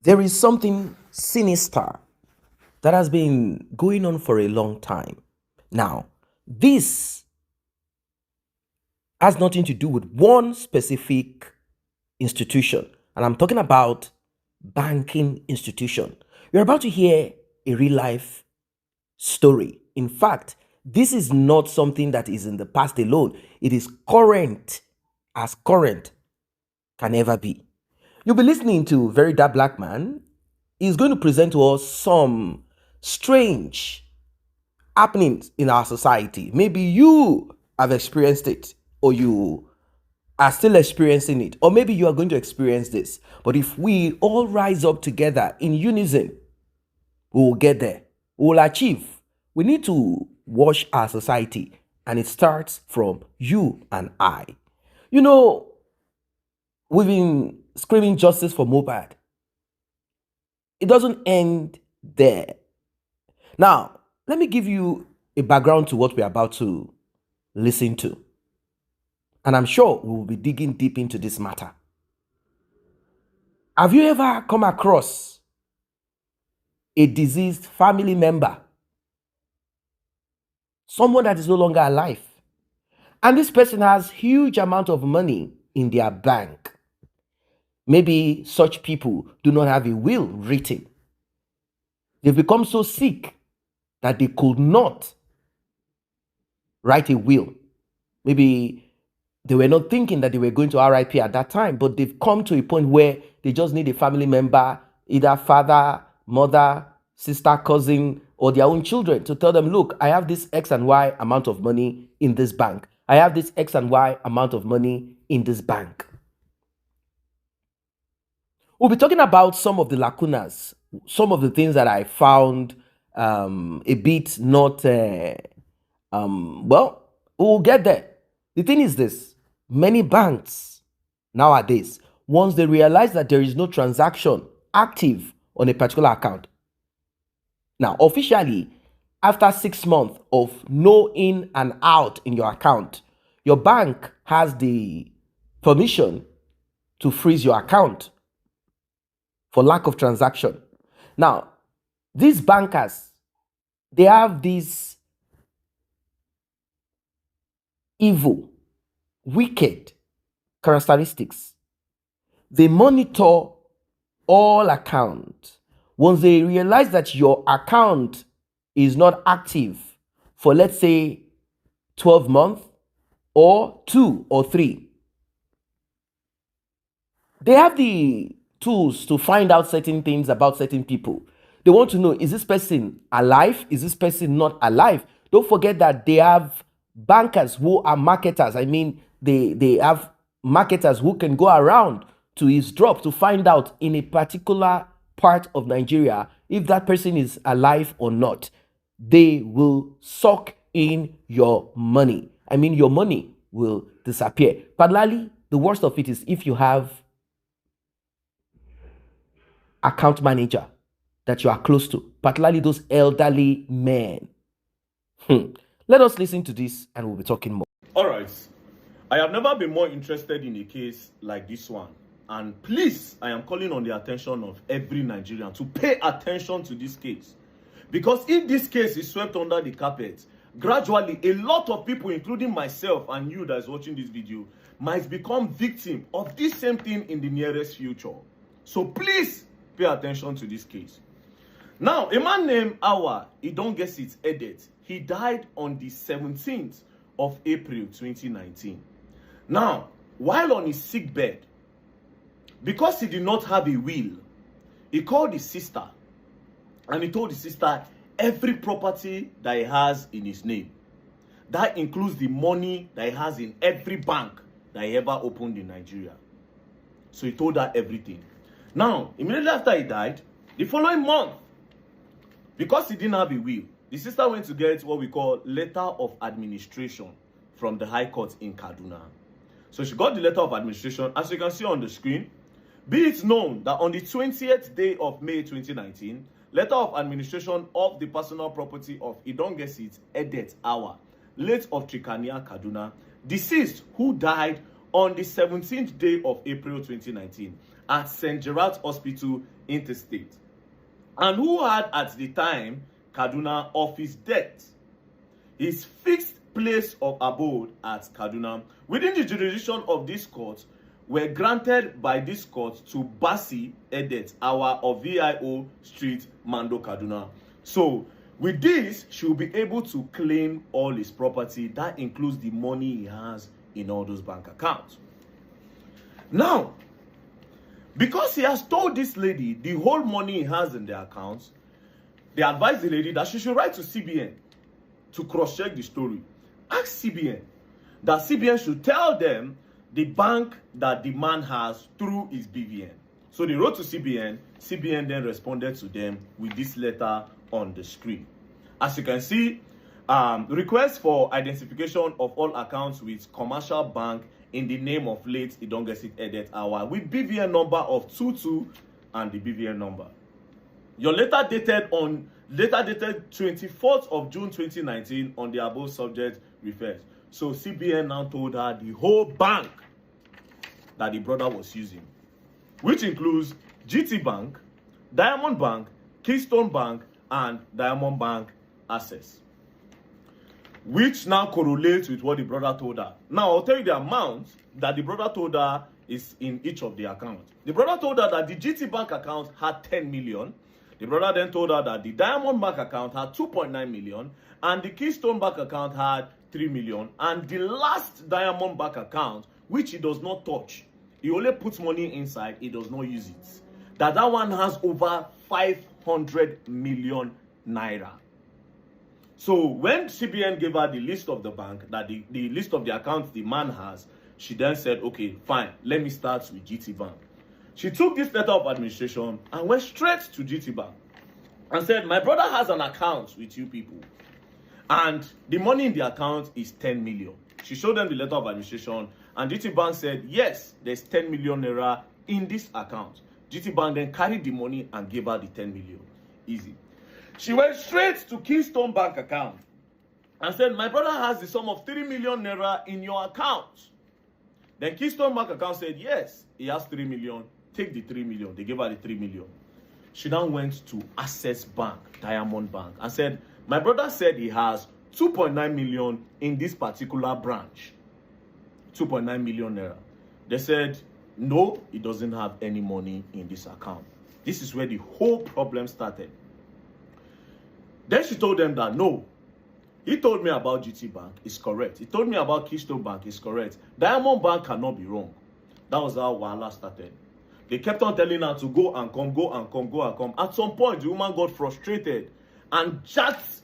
There is something sinister that has been going on for a long time. Now, this has nothing to do with one specific institution, and I'm talking about banking institution. You're about to hear a real life story. In fact, this is not something that is in the past alone. It is current, as current can ever be. You'll be listening to Very Dark Black Man. He's going to present to us some strange happenings in our society. Maybe you have experienced it, or you are still experiencing it, or maybe you are going to experience this. But if we all rise up together in unison, we will get there. We will achieve. We need to wash our society, and it starts from you and I. You know, we've been screaming justice for Mopad. It doesn't end there. Now, let me give you a background to what we're about to listen to. And I'm sure we will be digging deep into this matter. Have you ever come across a deceased family member, someone that is no longer alive, and this person has huge amount of money in their bank? Maybe such people do not have a will written. They've become so sick that they could not write a will. Maybe they were not thinking that they were going to RIP at that time, but they've come to a point where they just need a family member, either father, mother, sister, cousin, or their own children, to tell them, look, I have this X and Y amount of money in this bank. I have this X and Y amount of money in this bank. We'll be talking about some of the lacunas, some of the things that I found a bit not, well, we'll get there. The thing is this: many banks nowadays, once they realize that there is no transaction active on a particular account, now officially, after 6 months of no in and out in your account, your bank has the permission to freeze your account for lack of transaction. Now, these bankers, they have these evil, wicked characteristics. They monitor all accounts. Once they realize that your account is not active for, let's say, 12 months or 2 or 3, they have the tools to find out certain things about certain people. They want to know, is this person alive? Is this person not alive? Don't forget that they have bankers who are marketers. I mean, they have marketers who can go around to eavesdrop to find out in a particular part of Nigeria if that person is alive or not. They will suck in your money. I mean, your money will disappear. Particularly, the worst of it is if you have account manager that you are close to, particularly those elderly men. Let us listen to this and we'll be talking more. All right. I have never been more interested in a case like this one. And please, I am calling on the attention of every Nigerian to pay attention to this case. Because if this case is swept under the carpet, gradually a lot of people, including myself and you that is watching this video, might become victim of this same thing in the nearest future. So please pay attention to this case. Now, a man named Awa, he don't guess it, Edet. He died on the 17th of April 2019. Now, while on his sick bed, because he did not have a will, he called his sister and he told his sister every property that he has in his name. That includes the money that he has in every bank that he ever opened in Nigeria. So he told her everything. Now, immediately after he died, the following month, because he didn't have a will, the sister went to get what we call letter of administration from the High Court in Kaduna. So she got the letter of administration, as you can see on the screen. Be it known that on the 20th day of May 2019, letter of administration of the personal property of Idongesit Edet Awa, late of Trikania, Kaduna, deceased, who died on the 17th day of April 2019 at St. Gerard's Hospital interstate, and who had at the time Kaduna of his death. His fixed place of abode at Kaduna within the jurisdiction of this court were granted by this court to Basi Edet, our of VIO Street, Mando, Kaduna. So with this, she will be able to claim all his property. That includes the money he has in all those bank accounts. Now, because he has told this lady the whole money he has in the accounts, they advised the lady that she should write to CBN to cross-check the story. Ask CBN that CBN should tell them the bank that the man has through his BVN. So they wrote to CBN. CBN then responded to them with this letter on the screen. As you can see, request for identification of all accounts with commercial bank in the name of late Idongesit Edet Awa with BVN number of 22 and the BVN number. Your letter dated 24th of June 2019 on the above subject refers. So CBN now told her the whole bank that the brother was using, which includes GT Bank, Diamond Bank, Keystone Bank, and Diamond Bank Access, which now correlates with what the brother told her. Now, I'll tell you the amount that the brother told her is in each of the accounts. The brother told her that the GT Bank account had 10 million. The brother then told her that the Diamond Bank account had 2.9 million, and the Keystone Bank account had 3 million. And the last Diamond Bank account, which he does not touch, he only puts money inside, he does not use it, that one has over 500 million naira. So when CBN gave her the list of the bank, that the list of the accounts the man has, she then said, okay, fine, let me start with GT Bank. She took this letter of administration and went straight to GT Bank and said, my brother has an account with you people, and the money in the account is 10 million. She showed them the letter of administration, and GT Bank said, yes, there's 10 million naira in this account. GT Bank then carried the money and gave her the 10 million. Easy. She went straight to Keystone Bank account and said, my brother has the sum of 3 million naira in your account. Then Keystone Bank account said, yes, he has 3 million. Take the 3 million. They gave her the 3 million. She now went to Access Bank, Diamond Bank, and said, my brother said he has 2.9 million in this particular branch. 2.9 million naira. They said, no, he doesn't have any money in this account. This is where the whole problem started. Then she told them that, no, he told me about GT Bank, it's correct. He told me about Keystone Bank, it's correct. Diamond Bank cannot be wrong. That was how Wahala started. They kept on telling her to go and come, go and come, go and come. At some point, the woman got frustrated and jacked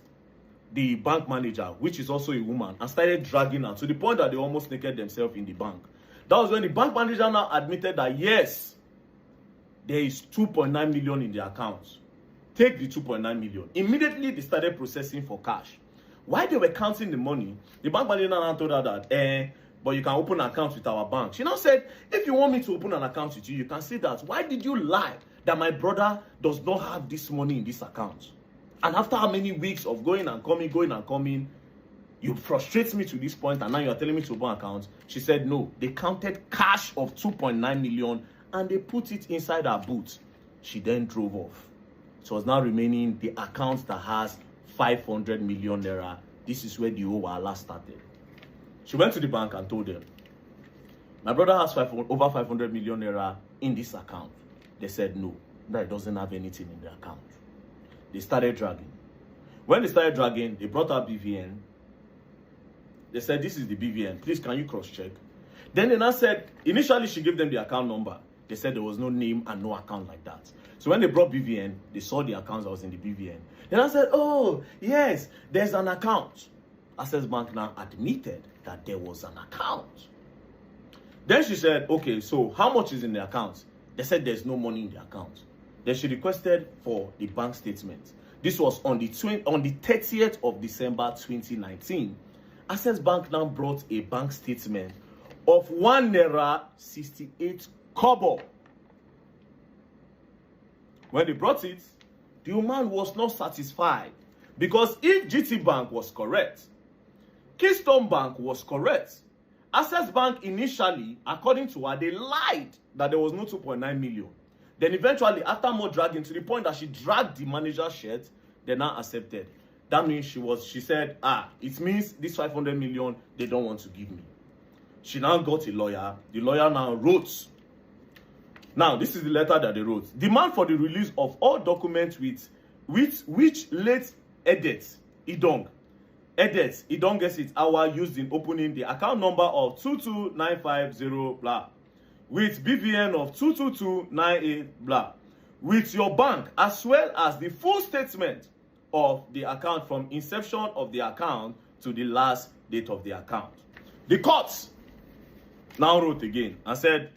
the bank manager, which is also a woman, and started dragging her to the point that they almost naked themselves in the bank. That was when the bank manager now admitted that, yes, there is 2.9 million in the accounts. Take the 2.9 million. Immediately, they started processing for cash. While they were counting the money, the bank manager now told her that, but you can open an account with our bank. She now said, if you want me to open an account with you, you can see that. Why did you lie that my brother does not have this money in this account? And after how many weeks of going and coming, you frustrate me to this point, and now you are telling me to open an account? She said, no, they counted cash of 2.9 million and they put it inside her boot. She then drove off. So it's now remaining the account that has 500 million naira. This is where the whole Wahala started. She went to the bank and told them, my brother has over 500 million naira in this account. They said no, that he doesn't have anything in the account. They started dragging. When they started dragging, they brought out BVN. They said, this is the BVN. Please, can you cross-check? Then they now said, initially she gave them the account number. They said there was no name and no account like that. So when they brought BVN, they saw the account that was in the BVN. Then I said, oh, yes, there's an account. Access Bank now admitted that there was an account. Then she said, okay, so how much is in the account? They said there's no money in the account. Then she requested for the bank statement. This was on the 30th of December 2019. Access Bank now brought a bank statement of 1 naira 68 kobo. When they brought it, the woman was not satisfied, because if GT Bank was correct, Keystone Bank was correct, Access Bank initially, according to her, they lied that there was no 2.9 million. Then eventually, after more dragging, to the point that she dragged the manager's shirt, they now accepted. That means she said, it means this 500 million they don't want to give me. She now got a lawyer. The lawyer now wrote. Now, this is the letter that they wrote. Demand for the release of all documents with which late Edet Idong gets it our used in opening the account number of 22950 blah with BVN of 22298 blah with your bank, as well as the full statement of the account from inception of the account to the last date of the account. The court now wrote again and said,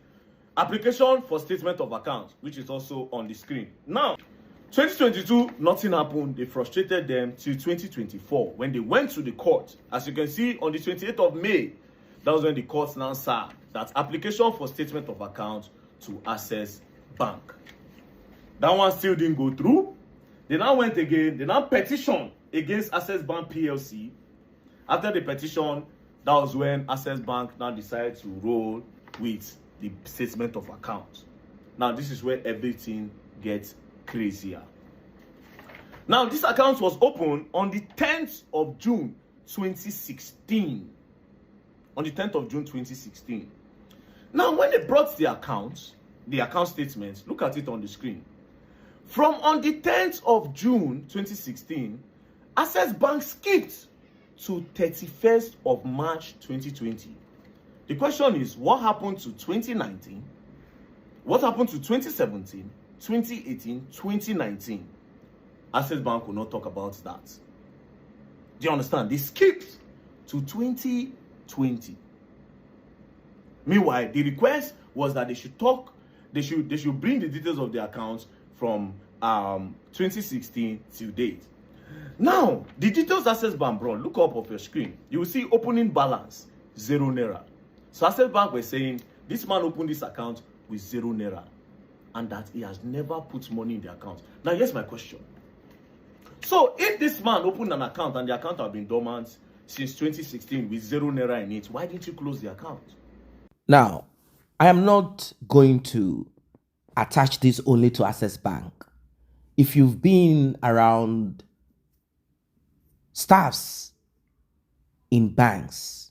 application for statement of account, which is also on the screen. Now, 2022, nothing happened. They frustrated them till 2024 when they went to the court. As you can see, on the 28th of May, that was when the court now said that application for statement of account to Access Bank. That one still didn't go through. They now went again. They now petitioned against Access Bank PLC. After the petition, that was when Access Bank now decided to roll with the statement of account. Now, this is where everything gets crazier. Now, this account was opened on the 10th of June 2016. On the 10th of June 2016. Now, when they brought the account statements, look at it on the screen. From on the 10th of June 2016, Access Bank skipped to 31st of March 2020. The question is, what happened to 2019? What happened to 2017, 2018, 2019? Access Bank will not talk about that. Do you understand? They skipped to 2020. Meanwhile, the request was that they should bring the details of the accounts from 2016 till date. Now, the details Access Bank brought, look up of your screen. You will see opening balance, 0 naira. So Access Bank were saying, this man opened this account with 0 naira. And that he has never put money in the account. Now, here's my question. So, if this man opened an account and the account have been dormant since 2016 with 0 naira in it, why didn't you close the account? Now, I am not going to attach this only to Access Bank. If you've been around staffs in banks,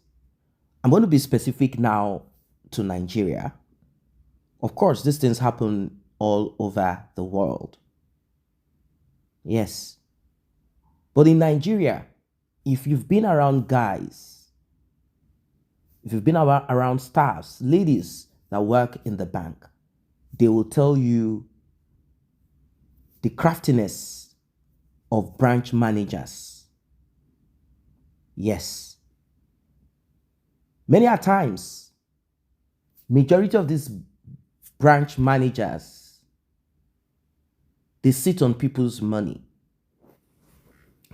I'm going to be specific now to Nigeria. Of course, these things happen all over the world. Yes. But in Nigeria, if you've been around guys, if you've been around staffs, ladies that work in the bank, they will tell you the craftiness of branch managers. Yes. Many a times, majority of these branch managers, they sit on people's money.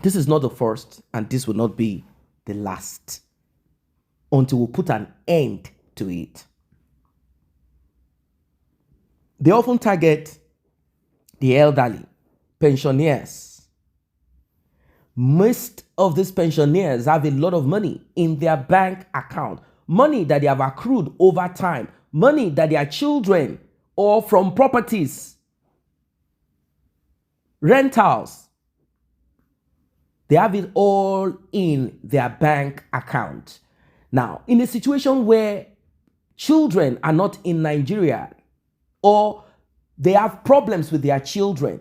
This is not the first, and this will not be the last until we put an end to it. They often target the elderly, pensioners. Most of these pensioners have a lot of money in their bank account, money that they have accrued over time, money that their children or from properties, rentals, they have it all in their bank account. Now, in a situation where children are not in Nigeria or they have problems with their children,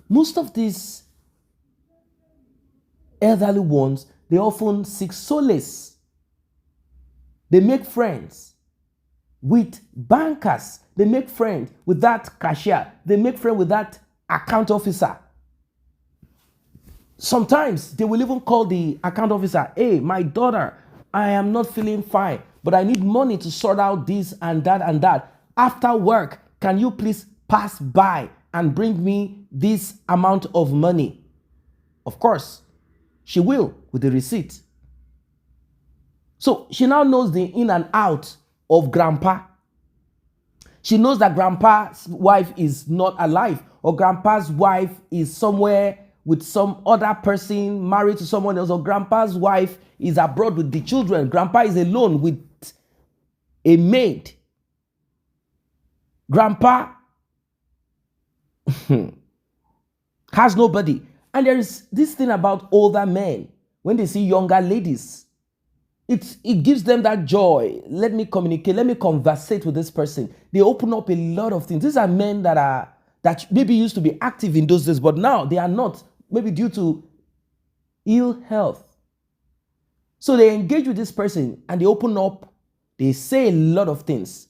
most of these elderly ones, they often seek solace. They make friends with bankers. They make friends with that cashier. They make friends with that account officer. Sometimes they will even call the account officer, hey, my daughter, I am not feeling fine, but I need money to sort out this and that and that. After work, can you please pass by and bring me this amount of money? Of course, she will with the receipt. So she now knows the in and out of grandpa. She knows that grandpa's wife is not alive, or grandpa's wife is somewhere with some other person married to someone else, or grandpa's wife is abroad with the children. Grandpa is alone with a maid. Grandpa has nobody. And there is this thing about older men. When they see younger ladies, it gives them that joy. Let me communicate, let me conversate with this person. They open up a lot of things. These are men that maybe used to be active in those days, but now they are not, maybe due to ill health. So they engage with this person and they open up, they say a lot of things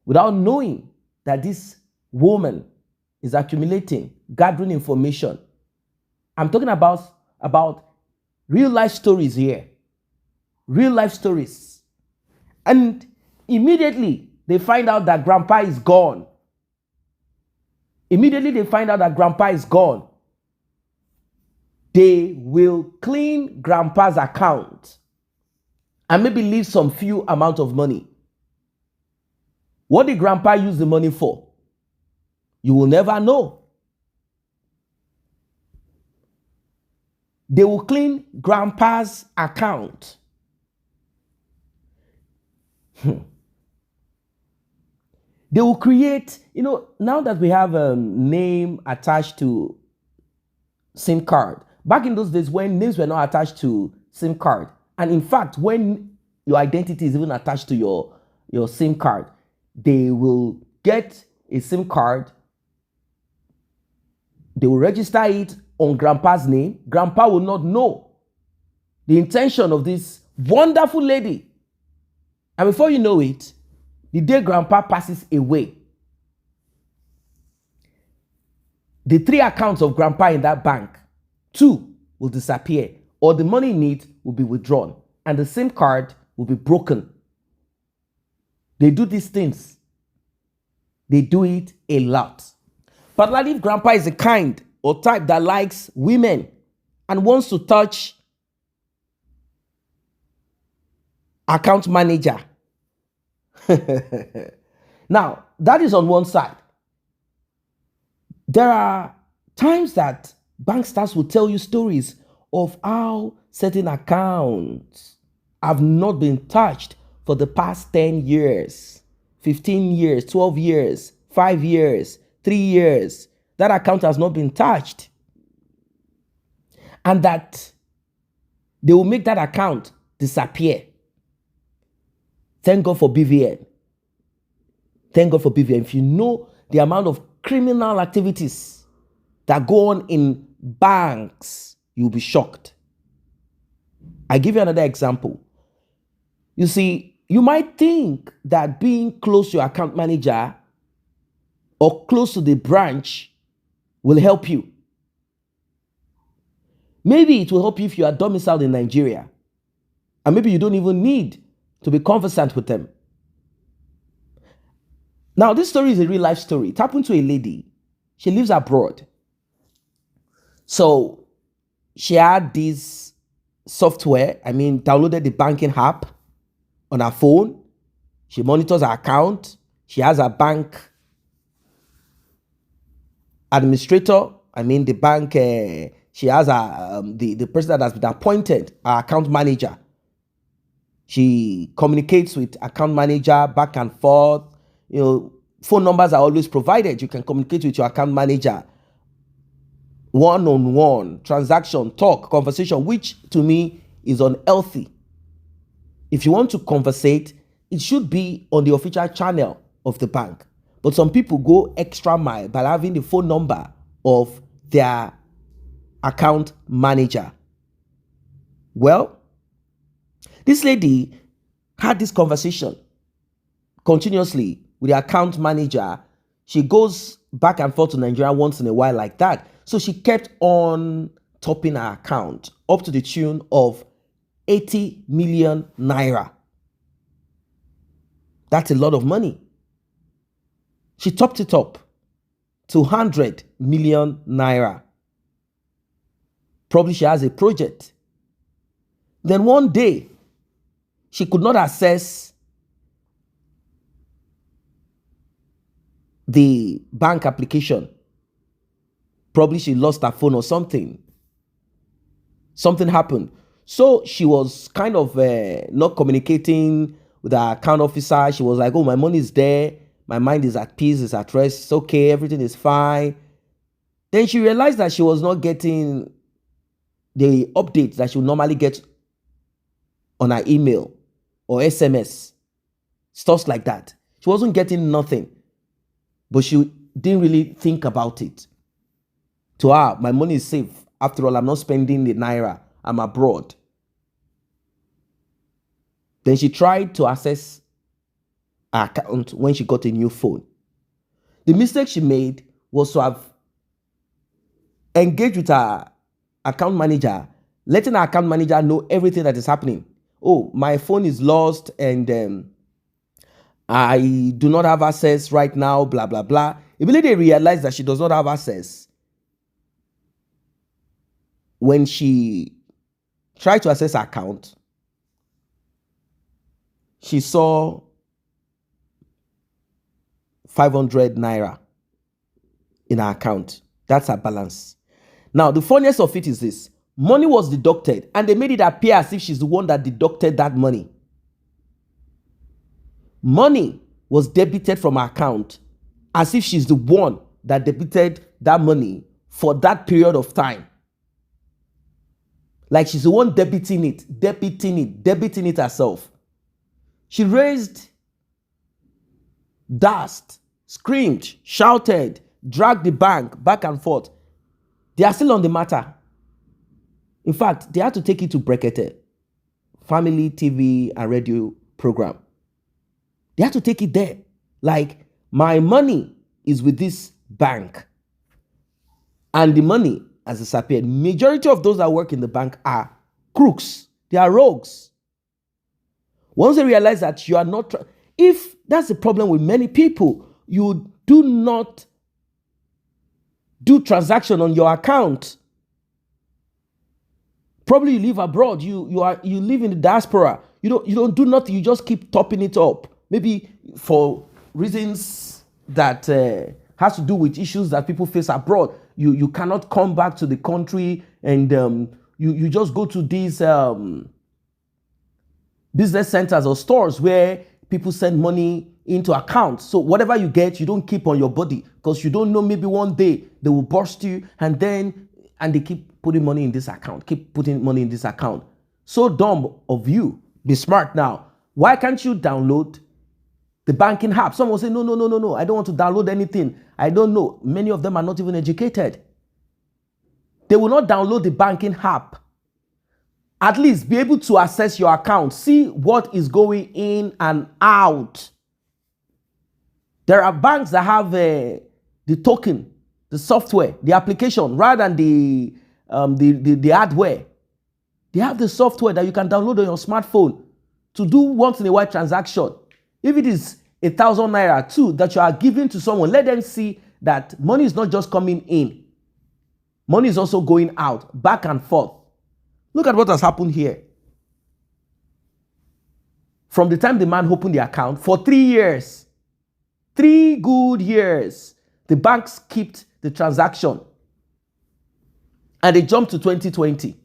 without knowing that this woman is accumulating, gathering information. I'm talking about real life stories here. Real life stories. And immediately they find out that grandpa is gone. Immediately they find out that grandpa is gone. They will clean grandpa's account and maybe leave some few amount of money. What did grandpa use the money for? You will never know. They will clean grandpa's account. They will create, now that we have a name attached to SIM card. Back in those days when names were not attached to SIM card, and in fact, when your identity is even attached to your SIM card, they will get a SIM card, they will register it on grandpa's name. Grandpa will not know the intention of this wonderful lady. And before you know it, the day grandpa passes away, the 3 accounts of grandpa in that bank, 2 will disappear, or the money in it will be withdrawn, and the SIM card will be broken. They do these things. They do it a lot. Particularly if grandpa is the kind or type that likes women and wants to touch account manager. Now, that is on one side. There are times that bank staffs will tell you stories of how certain accounts have not been touched for the past 10 years, 15 years, 12 years, 5 years, 3 years. That account has not been touched. And that they will make that account disappear. Thank God for BVN. Thank God for BVN. If you know the amount of criminal activities that go on in banks, you'll be shocked. I give you another example. You see, you might think that being close to your account manager or close to the branch will help you. Maybe it will help you if you are domiciled in Nigeria. And maybe you don't even need to be conversant with them. Now, this story is a real life story. It happened to a lady. She lives abroad. So she had this software, downloaded the banking app on her phone. She monitors her account. She has a bank administrator. The bank, she has the person that has been appointed, her account manager. She communicates with account manager back and forth. Phone numbers are always provided. You can communicate with your account manager one-on-one, transaction, talk, conversation, which to me is unhealthy. If you want to conversate, it should be on the official channel of the bank. But some people go extra mile by having the phone number of their account manager. Well, this lady had this conversation continuously with the account manager. She goes back and forth to Nigeria once in a while like that. So she kept on topping her account up to the tune of 80 million naira. That's a lot of money. She topped it up to 100 million naira. Probably she has a project. Then one day, she could not access the bank application. Probably she lost her phone or something. Something happened. So she was not communicating with her account officer. She was like, oh, my money is there, My mind is at peace, is at rest. It's okay. Everything is fine. Then she realized that she was not getting the updates that she would normally get on her email or SMS, stuff like that. She wasn't getting nothing, but she didn't really think about it. To her, my money is safe. After all, I'm not spending the naira. I'm abroad. Then she tried to access her account when she got a new phone. The mistake she made was to have engaged with her account manager, letting her account manager know everything that is happening. Oh, my phone is lost and I do not have access right now, blah, blah, blah. Immediately they realized that she does not have access. When she tried to access her account, she saw 500 naira in her account. That's her balance. Now, the funniest of it is this. Money was deducted and they made it appear as if she's the one that deducted that money. Money was debited from her account as if she's the one that debited that money for that period of time. Like she's the one debiting it herself. She raised dust, screamed, shouted, dragged the bank back and forth. They are still on the matter. In fact, they had to take it to Brekete, family TV and radio program. They had to take it there. Like, my money is with this bank. And the money has disappeared. Majority of those that work in the bank are crooks. They are rogues. Once they realize that you are not... If that's the problem with many people, you do not do transaction on your account. Probably you live abroad. You live in the diaspora. You don't do nothing. You just keep topping it up. Maybe for reasons that has to do with issues that people face abroad. You cannot come back to the country and you just go to these business centers or stores where people send money into accounts. So whatever you get, you don't keep on your body because you don't know, maybe one day they will burst you and they keep putting money in this account, keep putting money in this account. So dumb of you. Be smart now. Why can't you download the banking app? Someone will say, no, I don't want to download anything. I don't know. Many of them are not even educated. They will not download the banking app. At least be able to access your account. See what is going in and out. There are banks that have the token, the software, the application, rather than the hardware. They have the software that you can download on your smartphone to do once in a while transaction. If it is 1,000 naira too that you are giving to someone, let them see that money is not just coming in. Money is also going out, back and forth. Look at what has happened here. From the time the man opened the account, for 3 years, 3 good years, the banks kept the transaction. And they jumped to 2020.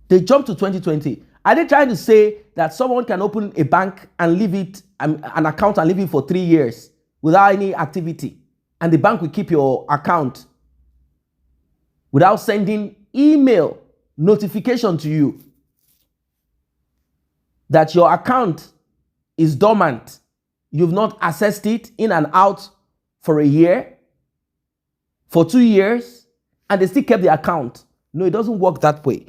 They jumped to 2020. Are they trying to say that someone can open a bank and leave it, an account and leave it for 3 years without any activity? And the bank will keep your account without sending email notification to you that your account is dormant. You've not accessed it in and out for a year, for 2 years, and they still kept the account. No, it doesn't work that way.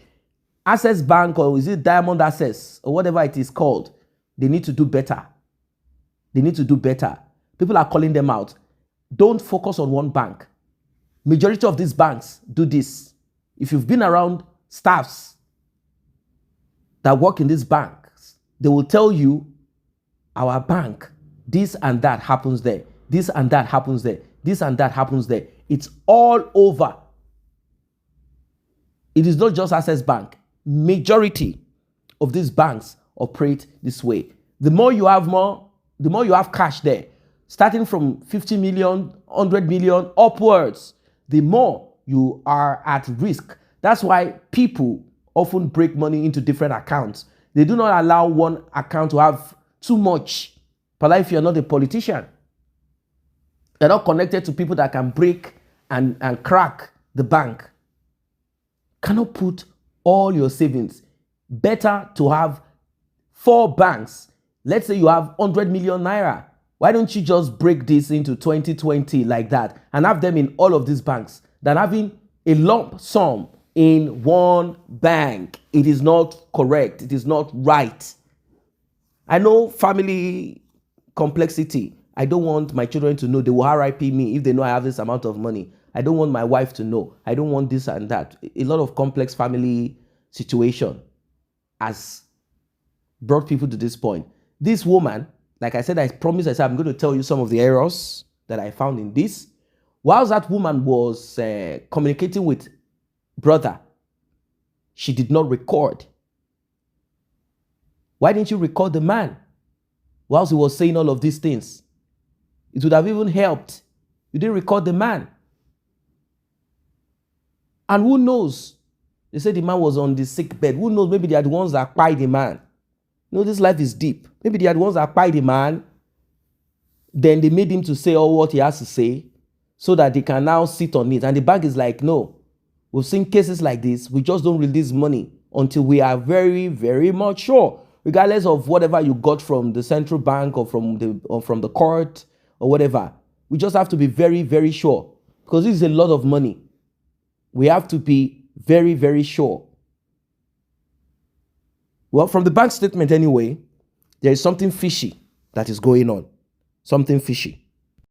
Access Bank, or is it Diamond Access, or whatever it is called, they need to do better. They need to do better. People are calling them out. Don't focus on one bank. Majority of these banks do this. If you've been around staffs that work in these banks, they will tell you, our bank, this and that happens there. This and that happens there. This and that happens there. It's all over. It is not just Access Bank. Majority of these banks operate this way. The more you have cash there, starting from 50 million, 100 million upwards, the more you are at risk. That's why people often break money into different accounts. They do not allow one account to have too much But if you're not a politician, you're not connected to people that can break and crack the bank, cannot put all your savings. Better to have 4 banks. Let's say you have 100 million naira. Why don't you just break this into 2020 like that and have them in all of these banks than having a lump sum in one bank? It is not correct. It is not right. I know family complexity. I don't want my children to know. They will RIP me if they know I have this amount of money. I don't want my wife to know. I don't want this and that. A lot of complex family situation has brought people to this point. This woman, like I said, I promised, I said, I'm going to tell you some of the errors that I found in this. Whilst that woman was communicating with brother, she did not record. Why didn't you record the man whilst he was saying all of these things? It would have even helped. You didn't record the man. And who knows? They said the man was on the sick bed. Who knows? Maybe they are the ones that acquired the man. You know, this life is deep. Maybe they are the ones that acquired the man. Then they made him to say all what he has to say so that they can now sit on it. And the bank is like, no, we've seen cases like this. We just don't release money until we are very, very much sure. Regardless of whatever you got from the central bank or from the court or whatever. We just have to be very, very sure. Because this is a lot of money. We have to be very, very sure. Well, from the bank statement anyway, there is something fishy that is going on. Something fishy.